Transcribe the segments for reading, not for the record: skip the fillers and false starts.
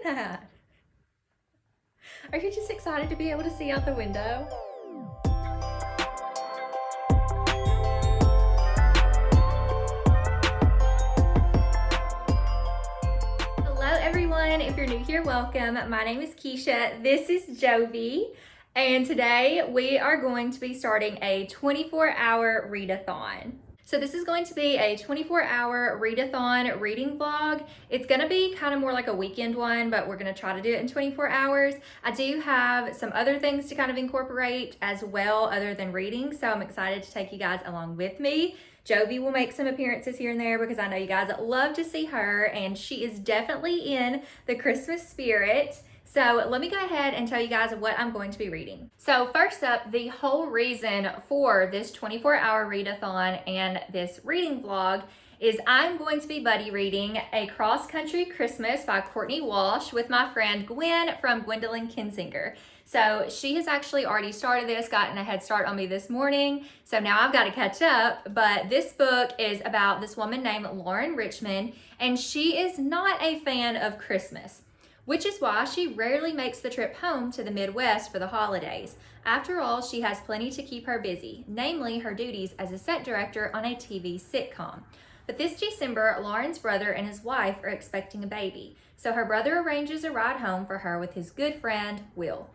that? Are you just excited to be able to see out the window? Hello everyone, if you're new here, welcome. My name is Keisha, this is Jovi, and today we are going to be starting a 24-hour readathon. So this is going to be a 24-hour readathon reading vlog. It's gonna be kind of more like a weekend one, but we're gonna try to do it in 24 hours. I do have some other things to kind of incorporate as well other than reading, so I'm excited to take you guys along with me. Jovi will make some appearances here and there because I know you guys love to see her, and she is definitely in the Christmas spirit. So let me go ahead and tell you guys what I'm going to be reading. So first up, the whole reason for this 24-hour readathon and this reading vlog is I'm going to be buddy reading A Cross Country Christmas by Courtney Walsh with my friend Gwen from Gwendolyn Kinzinger. So she has actually already started this, gotten a head start on me this morning. So now I've got to catch up. But this book is about this woman named Lauren Richmond, and she is not a fan of Christmas, which is why she rarely makes the trip home to the Midwest for the holidays. After all, she has plenty to keep her busy, namely her duties as a set director on a TV sitcom. But this December, Lauren's brother and his wife are expecting a baby, so her brother arranges a ride home for her with his good friend, Will.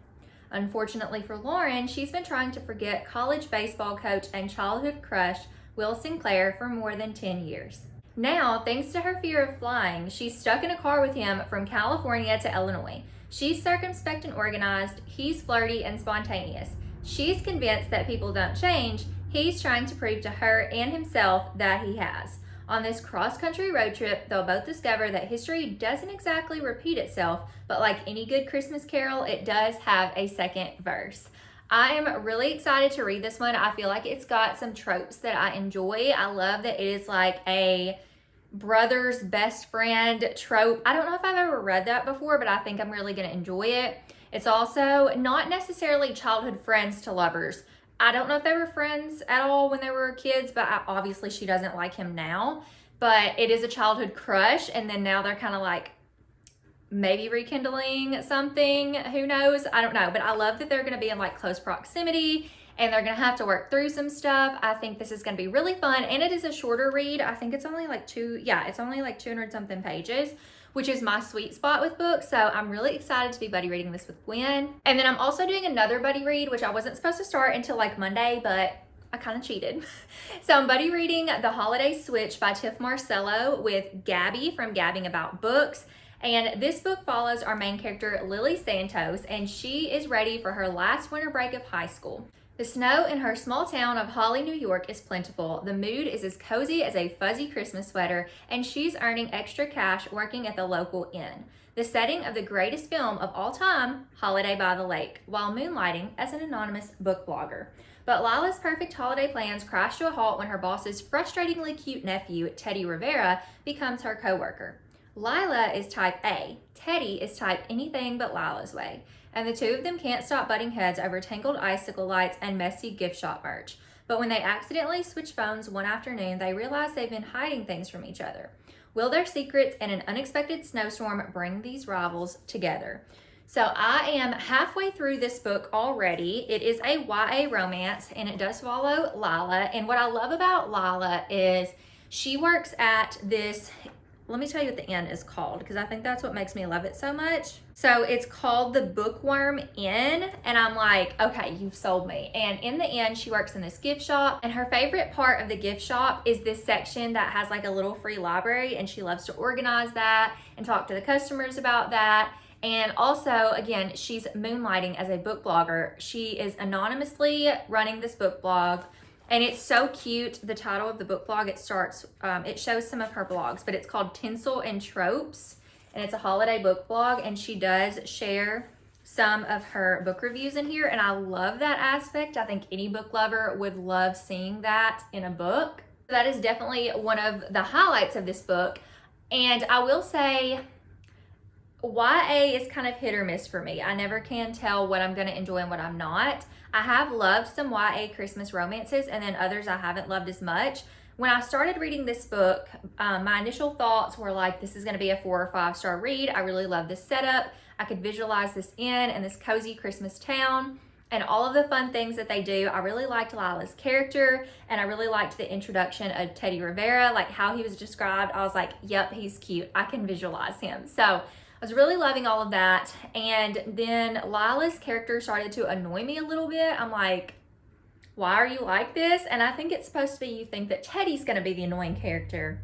Unfortunately for Lauren, she's been trying to forget college baseball coach and childhood crush, Will Sinclair, for more than 10 years. Now, thanks to her fear of flying, she's stuck in a car with him from California to Illinois. She's circumspect and organized, he's flirty and spontaneous. She's convinced that people don't change, he's trying to prove to her and himself that he has. On this cross-country road trip, they'll both discover that history doesn't exactly repeat itself, but like any good Christmas carol, it does have a second verse. I am really excited to read this one. I feel like it's got some tropes that I enjoy. I love that it is like a brother's best friend trope. I don't know if I've ever read that before, but I think I'm really gonna enjoy it. It's also not necessarily childhood friends to lovers. I don't know if they were friends at all when they were kids, but obviously she doesn't like him now. But it is a childhood crush, and then now they're kind of like maybe rekindling something. Who knows? I don't know. But I love that they're going to be in like close proximity, and they're going to have to work through some stuff. I think this is going to be really fun, and it is a shorter read. I think it's only like it's only like 200 something pages, which is my sweet spot with books. So I'm really excited to be buddy reading this with Gwen. And then I'm also doing another buddy read, which I wasn't supposed to start until like Monday, but I kind of cheated. So I'm buddy reading The Holiday Switch by Tiff Marcello with Gabby from Gabbing About Books. And this book follows our main character, Lily Santos, and she is ready for her last winter break of high school. The snow in her small town of Holly, New York is plentiful. The mood is as cozy as a fuzzy Christmas sweater, and she's earning extra cash working at the local inn. The setting of the greatest film of all time, Holiday by the Lake, while moonlighting as an anonymous book blogger. But Lila's perfect holiday plans crash to a halt when her boss's frustratingly cute nephew, Teddy Rivera, becomes her coworker. Lila is type A, Teddy is type anything but Lila's way, and the two of them can't stop butting heads over tangled icicle lights and messy gift shop merch. But when they accidentally switch phones one afternoon, they realize they've been hiding things from each other. Will their secrets and an unexpected snowstorm bring these rivals together? So I am halfway through this book already. It is a YA romance, and it does follow Lila. And what I love about Lila is she works at this, let me tell you what the inn is called, because I think that's what makes me love it so much. So it's called the Bookworm Inn, and I'm like, okay, you've sold me. And in the inn, she works in this gift shop, and her favorite part of the gift shop is this section that has like a little free library, and she loves to organize that and talk to the customers about that. And also, again, she's moonlighting as a book blogger. She is anonymously running this book blog. And it's so cute. The title of the book blog, it shows some of her blogs, but it's called Tinsel and Tropes, and it's a holiday book blog, and she does share some of her book reviews in here, and I love that aspect. I think any book lover would love seeing that in a book. That is definitely one of the highlights of this book, and I will say YA is kind of hit or miss for me. I never can tell what I'm going to enjoy and what I'm not. I have loved some YA Christmas romances, and then others I haven't loved as much. When I started reading this book, my initial thoughts were like, this is going to be a 4 or 5 star read. I really love this setup. I could visualize this inn and this cozy Christmas town and all of the fun things that they do. I really liked Lila's character, and I really liked the introduction of Teddy Rivera, like how he was described. I was like, yep, he's cute. I can visualize him. So I was really loving all of that. And then Lila's character started to annoy me a little bit. I'm like, why are you like this? And I think it's supposed to be you think that Teddy's going to be the annoying character.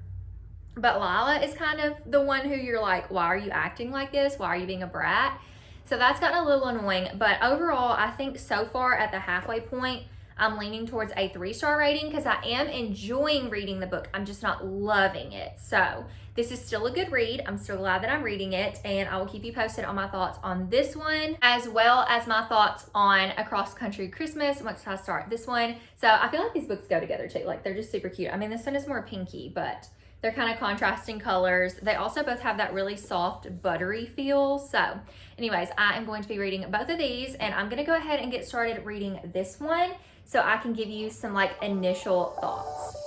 But Lila is kind of the one who you're like, why are you acting like this? Why are you being a brat? So that's gotten a little annoying. But overall, I think so far at the halfway point, I'm leaning towards a 3-star rating because I am enjoying reading the book. I'm just not loving it. So this is still a good read. I'm still glad that I'm reading it, and I will keep you posted on my thoughts on this one, as well as my thoughts on A Cross Country Christmas once I start this one. So I feel like these books go together too. Like, they're just super cute. I mean, this one is more pinky, but they're kind of contrasting colors. They also both have that really soft, buttery feel. So anyways, I am going to be reading both of these, and I'm going to go ahead and get started reading this one so I can give you some like initial thoughts.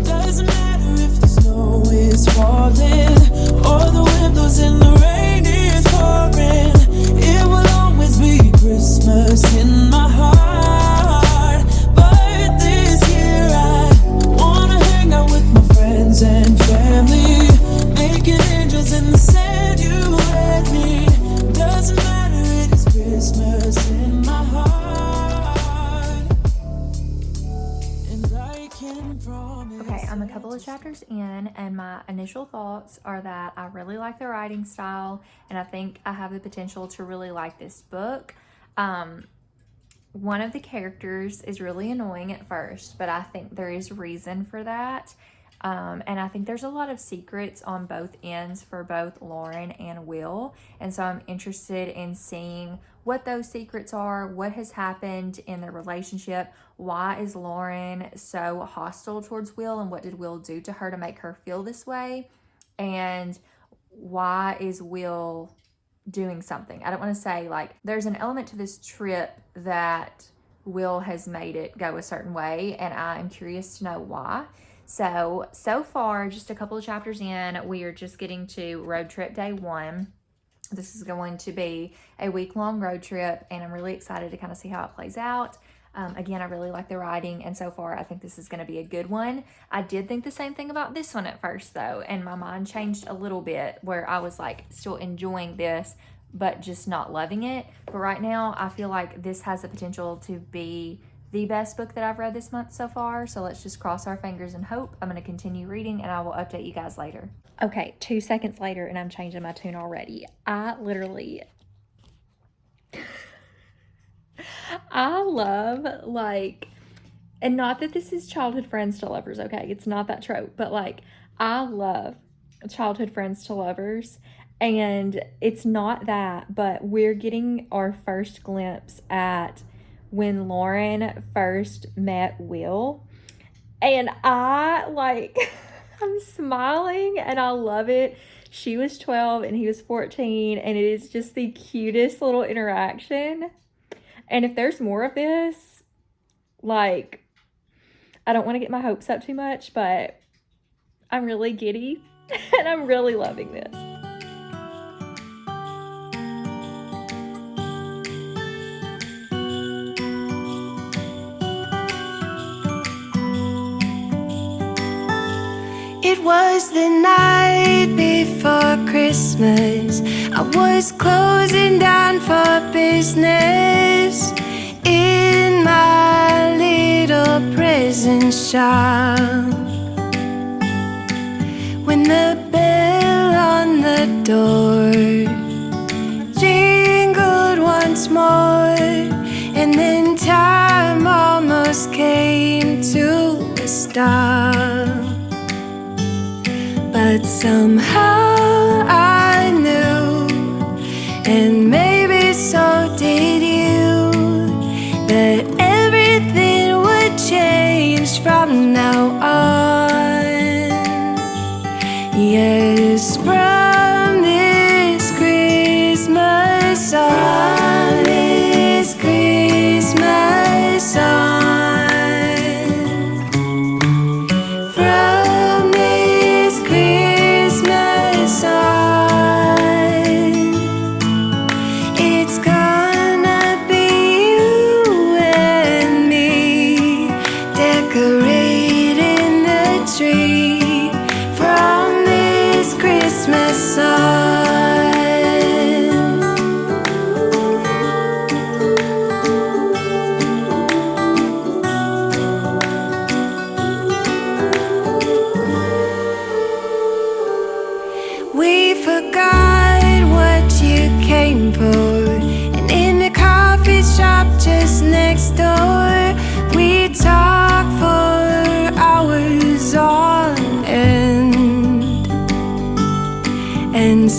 Doesn't matter if the snow is falling or the wind blows and the rain is pouring. It will always be Christmas in my heart. But this year I wanna hang out with my friends and family, making angels in the sand you and me. Doesn't matter, it is Christmas in my heart. Okay, I'm a couple of chapters in, and my initial thoughts are that I really like the writing style, and I think I have the potential to really like this book. One of the characters is really annoying at first, but I think there is reason for that. And I think there's a lot of secrets on both ends for both Lauren and Will. And so I'm interested in seeing what those secrets are, what has happened in their relationship, why is Lauren so hostile towards Will, and what did Will do to her to make her feel this way, and why is Will doing something. I don't want to say, like, there's an element to this trip that Will has made it go a certain way, and I'm curious to know why. So far, just a couple of chapters in, we are just getting to road trip day 1. This is going to be a week-long road trip, and I'm really excited to kind of see how it plays out. Again, I really like the writing, and so far, I think this is going to be a good one. I did think the same thing about this one at first, though, and my mind changed a little bit, where I was, like, still enjoying this, but just not loving it. But right now, I feel like this has the potential to be the best book that I've read this month so far, so let's just cross our fingers and hope. I'm going to continue reading, and I will update you guys later. Okay, 2 seconds later, and I'm changing my tune already. I love, like, and not that this is childhood friends to lovers, okay? It's not that trope, but, like, I love childhood friends to lovers, and it's not that, but we're getting our first glimpse at when Lauren first met Will, and I'm smiling, and I love it. She was 12 and he was 14, and it is just the cutest little interaction. And if there's more of this, like, I don't want to get my hopes up too much, but I'm really giddy and I'm really loving this. It was the night before Christmas. I was closing down for business in my little present shop, when the bell on the door jingled once more, and then time almost came to a stop. But somehow I knew, and maybe so did you, that everything would change from now on. Yes, from this Christmas on, from this Christmas on,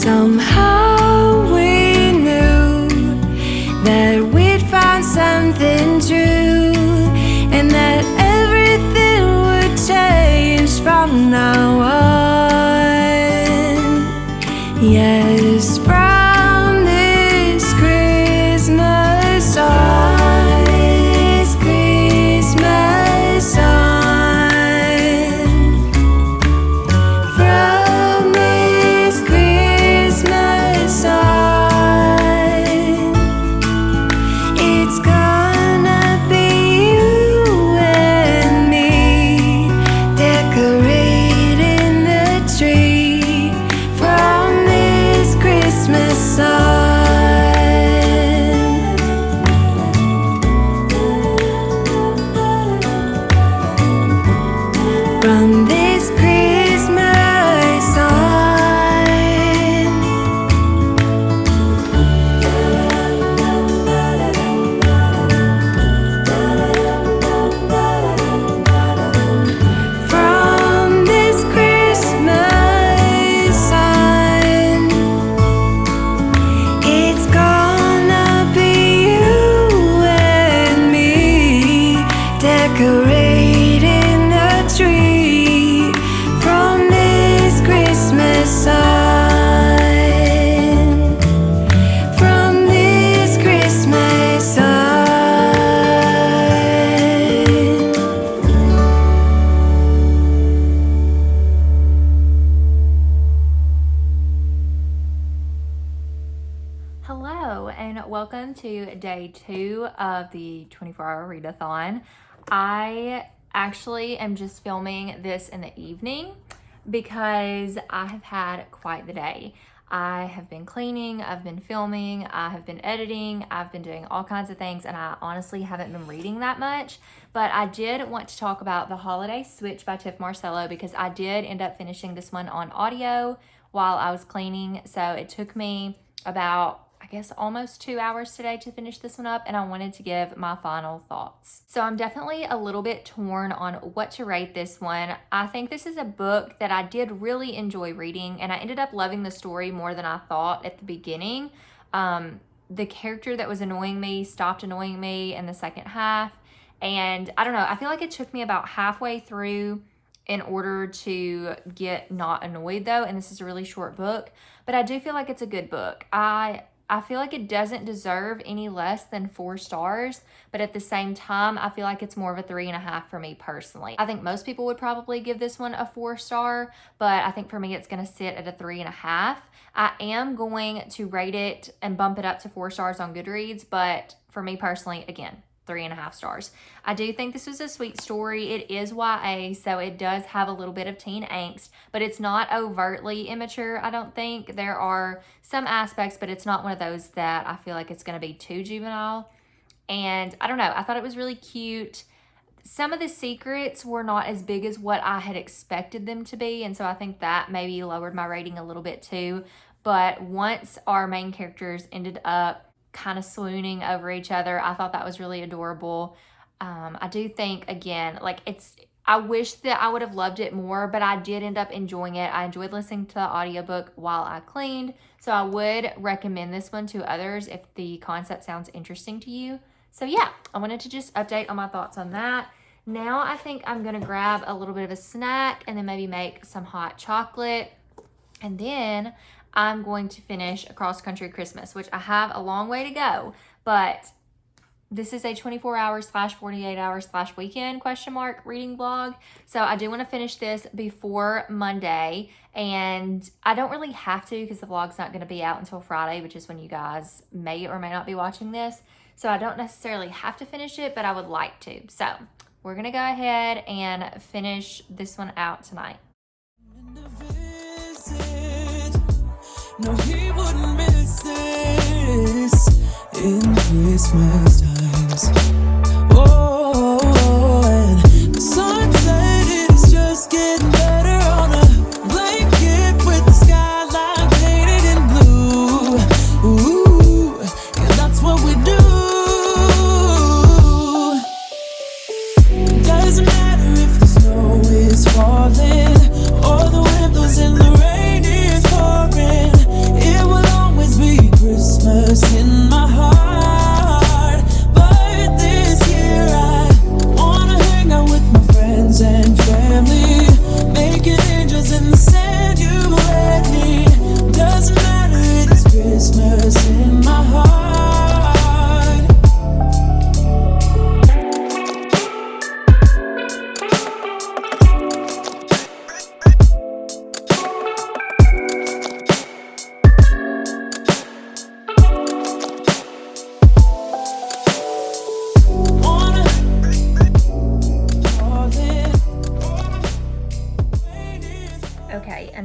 Somehow we knew that we'd find something true, and that everything would change from now on. Yes, from this Christmas on, this Christmas on, from this Christmas on, it's gonna be you and me decorating the tree from this Christmas on. From this Christmas on. From this Christmas on, it's gonna be you and me decorating the tree from this Christmas on, from this Christmas on. Hello, and welcome to day 2 of the 24-hour readathon. I actually am just filming this in the evening because I have had quite the day. I have been cleaning, I've been filming, I have been editing, I've been doing all kinds of things, and I honestly haven't been reading that much. But I did want to talk about The Holiday Switch by Tiff Marcello because I did end up finishing this one on audio while I was cleaning. So it took me about, I guess, almost 2 hours today to finish this one up, and I wanted to give my final thoughts. So I'm definitely a little bit torn on what to rate this one. I think this is a book that I did really enjoy reading, and I ended up loving the story more than I thought at the beginning. The character that was annoying me stopped annoying me in the second half, and I don't know, I feel like it took me about halfway through in order to get not annoyed though, and this is a really short book, but I do feel like it's a good book. I feel like it doesn't deserve any less than 4 stars, but at the same time, I feel like it's more of a 3.5 for me personally. I think most people would probably give this one a 4 star, but I think for me, it's gonna sit at a 3.5. I am going to rate it and bump it up to 4 stars on Goodreads, but for me personally, again, 3.5 stars. I do think this was a sweet story. It is YA, so it does have a little bit of teen angst, but it's not overtly immature, I don't think. There are some aspects, but it's not one of those that I feel like it's going to be too juvenile. And I don't know, I thought it was really cute. Some of the secrets were not as big as what I had expected them to be, and so I think that maybe lowered my rating a little bit too. But once our main characters ended up kind of swooning over each other, I thought that was really adorable. I do think, again, like I wish that I would have loved it more, but I did end up enjoying it. I enjoyed listening to the audiobook while I cleaned, so I would recommend this one to others if the concept sounds interesting to you. So yeah, I wanted to just update on my thoughts on that. Now I think I'm gonna grab a little bit of a snack and then maybe make some hot chocolate, and then I'm going to finish Across Country Christmas, which I have a long way to go, but this is a 24-hour/48-hour/weekend reading vlog. So I do want to finish this before Monday, and I don't really have to because the vlog's not going to be out until Friday, which is when you guys may or may not be watching this. So I don't necessarily have to finish it, but I would like to. So we're going to go ahead and finish this one out tonight. No, he wouldn't miss this in Christmas times. Oh, and the sunset is just getting better on a blanket with the skyline painted in blue. Ooh, yeah, that's what we do. Doesn't matter if the snow is falling or the wind blows and the rain is pouring.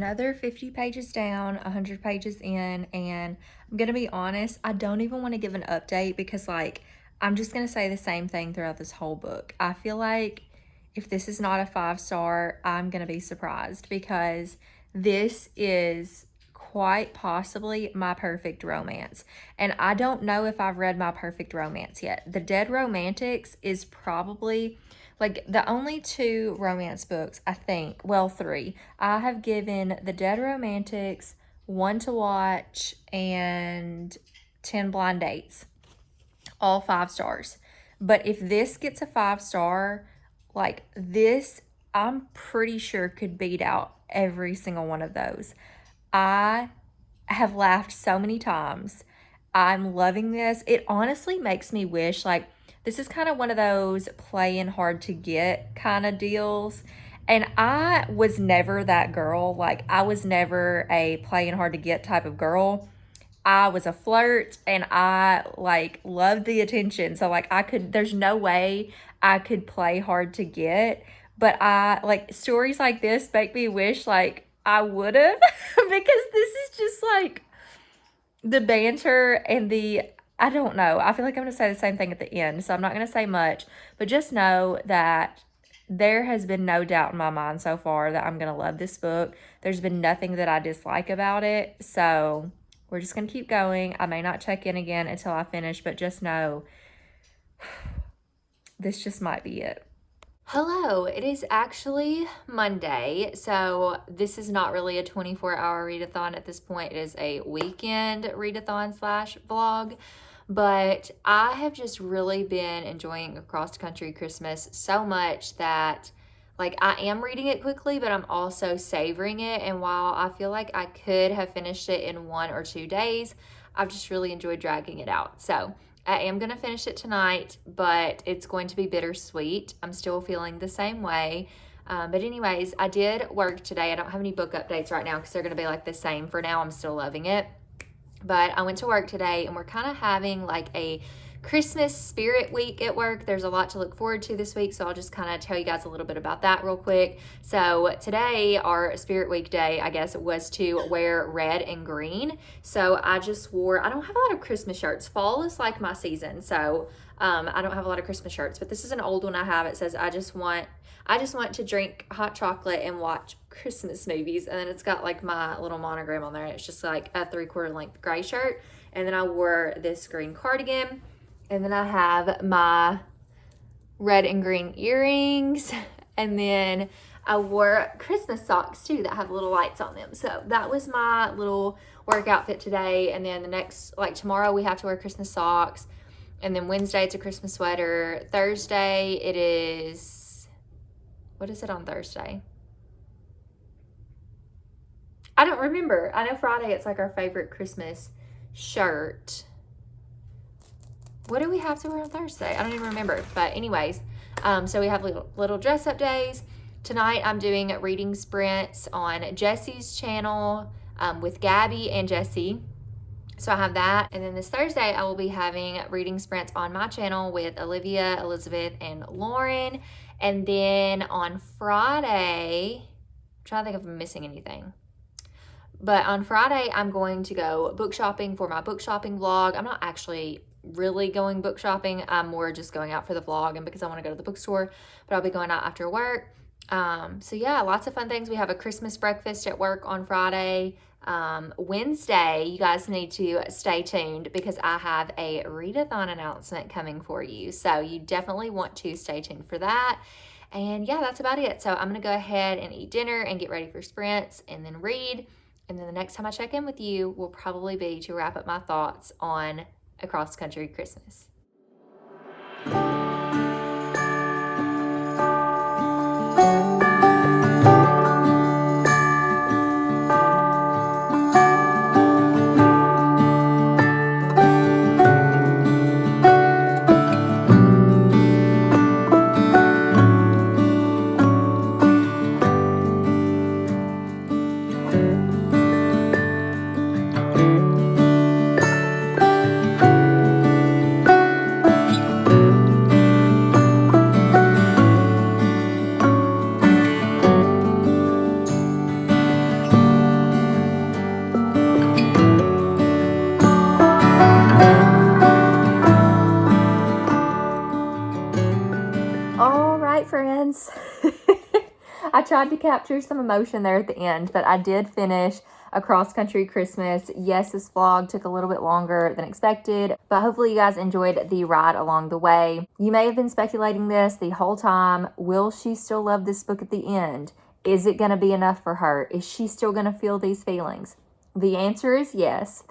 another 50 pages down, 100 pages in, and I'm gonna be honest, I don't even want to give an update because like I'm just gonna say the same thing throughout this whole book. I feel like if this is not a 5-star, I'm gonna be surprised because this is quite possibly my perfect romance. And I don't know if I've read my perfect romance yet. The Dead Romantics is probably like the only 2 romance books, I think, well, 3. I have given The Dead Romantics, One to Watch, and 10 Blind Dates, all 5 stars. But if this gets a 5-star, like this, I'm pretty sure could beat out every single one of those. I have laughed so many times. I'm loving this. It honestly makes me wish, like, this is kind of one of those playing hard to get kind of deals. And I was never that girl. Like, I was never a playing hard to get type of girl. I was a flirt and I like loved the attention. So like there's no way I could play hard to get, but I like stories like this make me wish like I would have because this is just like the banter and I don't know. I feel like I'm going to say the same thing at the end. So I'm not going to say much, but just know that there has been no doubt in my mind so far that I'm going to love this book. There's been nothing that I dislike about it. So we're just going to keep going. I may not check in again until I finish, but just know this just might be it. Hello, it is actually Monday, so this is not really a 24-hour readathon at this point. It is a weekend readathon / vlog, but I have just really been enjoying Across Country Christmas so much that like I am reading it quickly, but I'm also savoring it. And while I feel like I could have finished it in 1 or 2 days, I've just really enjoyed dragging it out. So I am going to finish it tonight, but it's going to be bittersweet. I'm still feeling the same way. But anyways, I did work today. I don't have any book updates right now because they're going to be like the same. For now, I'm still loving it. But I went to work today and we're kind of having like a Christmas spirit week at work. There's a lot to look forward to this week, so I'll just kind of tell you guys a little bit about that real quick. So today, our spirit week day, I guess, was to wear red and green. So I just wore, I don't have a lot of Christmas shirts. Fall is like my season, so I don't have a lot of Christmas shirts, but this is an old one I have. It says, I just want to drink hot chocolate and watch Christmas movies. And then it's got like my little monogram on there. And it's just like a 3/4 length gray shirt. And then I wore this green cardigan. And then I have my red and green earrings. And then I wore Christmas socks too that have little lights on them. So that was my little work outfit today. And then the next, like tomorrow, we have to wear Christmas socks. And then Wednesday, it's a Christmas sweater. Thursday, it is, what is it on Thursday? I don't remember. I know Friday, it's like our favorite Christmas shirt. What do we have to wear on Thursday? I don't even remember. But anyways, so we have little dress up days. Tonight I'm doing reading sprints on Jesse's channel with Gabby and Jesse. So I have that. And then this Thursday I will be having reading sprints on my channel with Olivia, Elizabeth, and Lauren. And then on Friday, I'm trying to think if I'm missing anything. But on Friday, I'm going to go book shopping for my book shopping vlog. I'm not actually really going book shopping. I'm more just going out for the vlog and because I want to go to the bookstore, but I'll be going out after work. So yeah, lots of fun things. We have a Christmas breakfast at work on Friday. Wednesday, you guys need to stay tuned because I have a readathon announcement coming for you. So you definitely want to stay tuned for that. And yeah, that's about it. So I'm going to go ahead and eat dinner and get ready for sprints and then read. And then the next time I check in with you will probably be to wrap up my thoughts on Across Country Christmas. I tried to capture some emotion there at the end, but I did finish A Cross Country Christmas. Yes, this vlog took a little bit longer than expected, but hopefully you guys enjoyed the ride along the way. You may have been speculating this the whole time. Will she still love this book at the end? Is it going to be enough for her? Is she still going to feel these feelings? The answer is yes.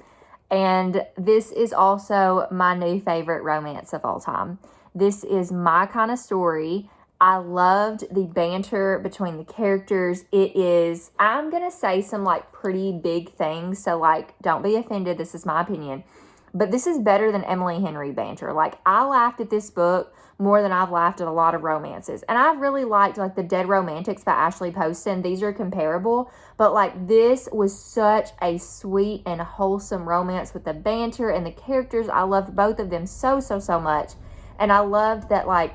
And this is also my new favorite romance of all time. This is my kind of story. I loved the banter between the characters. It is, I'm going to say some like pretty big things. So like, don't be offended. This is my opinion. But this is better than Emily Henry banter. Like, I laughed at this book more than I've laughed at a lot of romances. And I really liked like The Dead Romantics by Ashley Poston. These are comparable. But like, this was such a sweet and wholesome romance with the banter and the characters. I loved both of them so much. And I loved that like,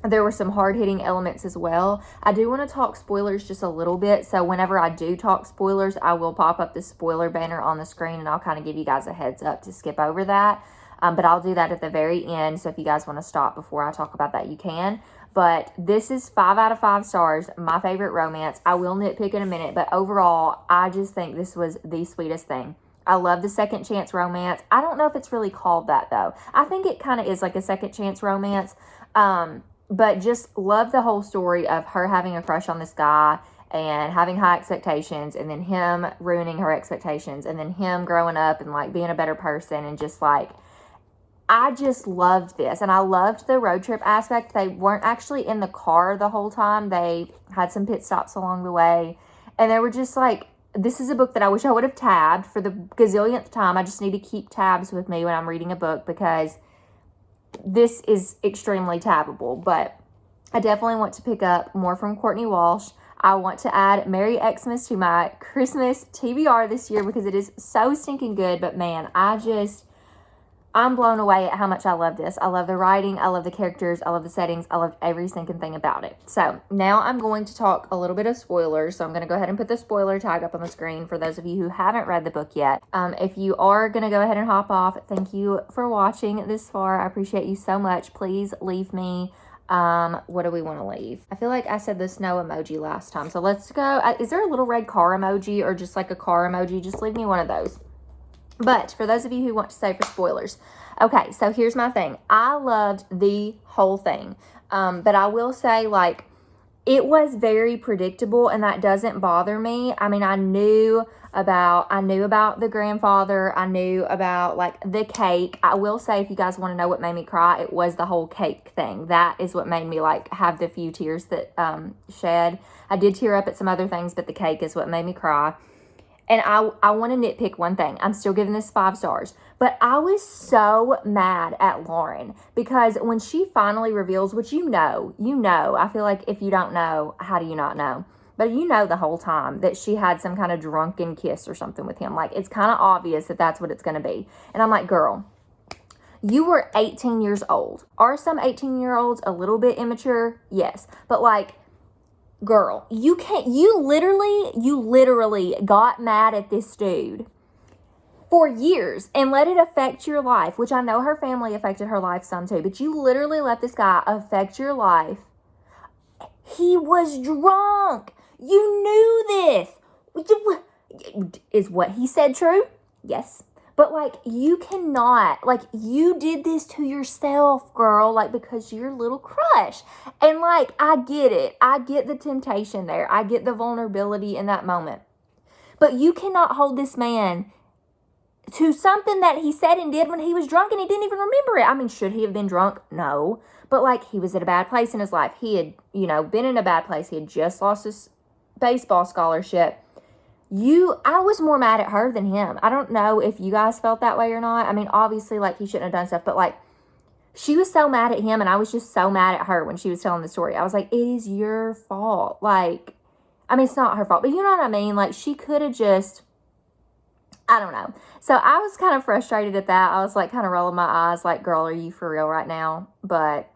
there were some hard-hitting elements as well. I do want to talk spoilers just a little bit. So whenever I do talk spoilers, I will pop up the spoiler banner on the screen and I'll kind of give you guys a heads up to skip over that. But I'll do that at the very end. So if you guys want to stop before I talk about that, you can. But this is 5 out of 5 stars. My favorite romance. I will nitpick in a minute. But overall, I just think this was the sweetest thing. I love the second chance romance. I don't know if it's really called that though. I think it kind of is like a second chance romance. But just love the whole story of her having a crush on this guy and having high expectations, and then him ruining her expectations, and then him growing up and like being a better person, and just like, I just loved this. And I loved the road trip aspect. They weren't actually in the car the whole time. They had some pit stops along the way, and they were just like, this is a book that I wish I would have tabbed for the gazillionth time. I just need to keep tabs with me when I'm reading a book, because this is extremely tabbable. But I definitely want to pick up more from Courtney Walsh. I want to add Merry Xmas to my Christmas TBR this year because it is so stinking good. But man, I'm blown away at how much I love this. I love the writing. I love the characters. I love the settings. I loved every single thing about it. So now I'm going to talk a little bit of spoilers. So I'm going to go ahead and put the spoiler tag up on the screen for those of you who haven't read the book yet. If you are going to go ahead and hop off, thank you for watching this far. I appreciate you so much. Please leave me. What do we want to leave? I feel like I said the snow emoji last time. So let's go. Is there a little red car emoji or just like a car emoji? Just leave me one of those. But for those of you who want to stay for spoilers, okay, so here's my thing. I loved the whole thing. But I will say, like, it was very predictable, and that doesn't bother me. I mean, I knew about the grandfather. I knew about, like, the cake. I will say, if you guys want to know what made me cry, it was the whole cake thing. That is what made me, like, have the few tears that shed. I did tear up at some other things, but the cake is what made me cry. And I want to nitpick one thing. I'm still giving this 5 stars. But I was so mad at Lauren because when she finally reveals, which you know. I feel like if you don't know, how do you not know? But you know the whole time that she had some kind of drunken kiss or something with him. Like, it's kind of obvious that that's what it's going to be. And I'm like, girl, you were 18 years old. Are some 18-year-olds a little bit immature? Yes. But like, girl, you literally got mad at this dude for years and let it affect your life, which I know her family affected her life some too, but you literally let this guy affect your life. He was drunk. You knew this. Is what he said true? Yes. But, like, you cannot, like, you did this to yourself, girl, like, because your little crush. And, like, I get it. I get the temptation there. I get the vulnerability in that moment. But you cannot hold this man to something that he said and did when he was drunk and he didn't even remember it. I mean, should he have been drunk? No. But, like, he was at a bad place in his life. He had, been in a bad place. He had just lost his baseball scholarship. I was more mad at her than him. I don't know if you guys felt that way or not. I mean, obviously, like, he shouldn't have done stuff, but, like, she was so mad at him, and I was just so mad at her when she was telling the story. I was like, it is your fault. Like, I mean, it's not her fault, but you know what I mean? Like, she could have just, I don't know. So I was kind of frustrated at that. I was, like, kind of rolling my eyes, like, girl, are you for real right now? But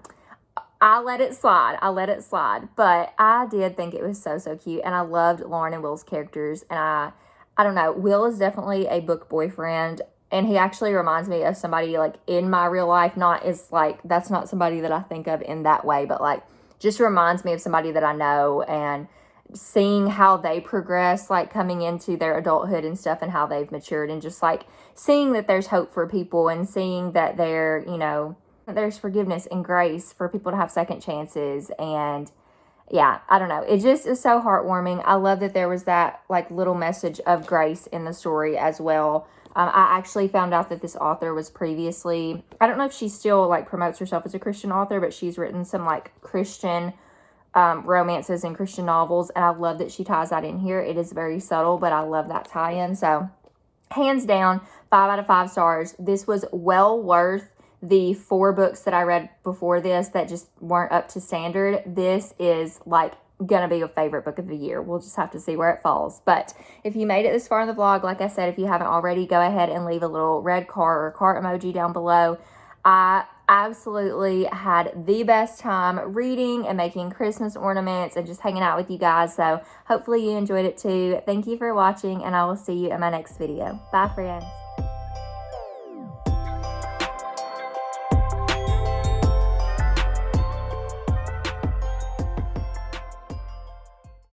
I let it slide. But I did think it was so cute. And I loved Lauren and Will's characters. And I don't know. Will is definitely a book boyfriend. And he actually reminds me of somebody, like, in my real life. Not as, like, that's not somebody that I think of in that way. But, like, just reminds me of somebody that I know. And seeing how they progress, like coming into their adulthood and stuff, and how they've matured, and just like seeing that there's hope for people, and seeing that there, you know, there's forgiveness and grace for people to have second chances. And yeah, I don't know. It just is so heartwarming. I love that there was that like little message of grace in the story as well. I actually found out that this author was previously, I don't know if she still like promotes herself as a Christian author, but she's written some like Christian romances and Christian novels. And I love that she ties that in here. It is very subtle, but I love that tie-in. So hands down, 5 out of 5 stars. This was well worth the 4 books that I read before this that just weren't up to standard. This is like gonna be a favorite book of the year. We'll just have to see where it falls. But if you made it this far in the vlog, like I said, if you haven't already, go ahead and leave a little red car or cart emoji down below. I absolutely had the best time reading and making Christmas ornaments and just hanging out with you guys. So hopefully you enjoyed it too. Thank you for watching, and I will see you in my next video. Bye, friends.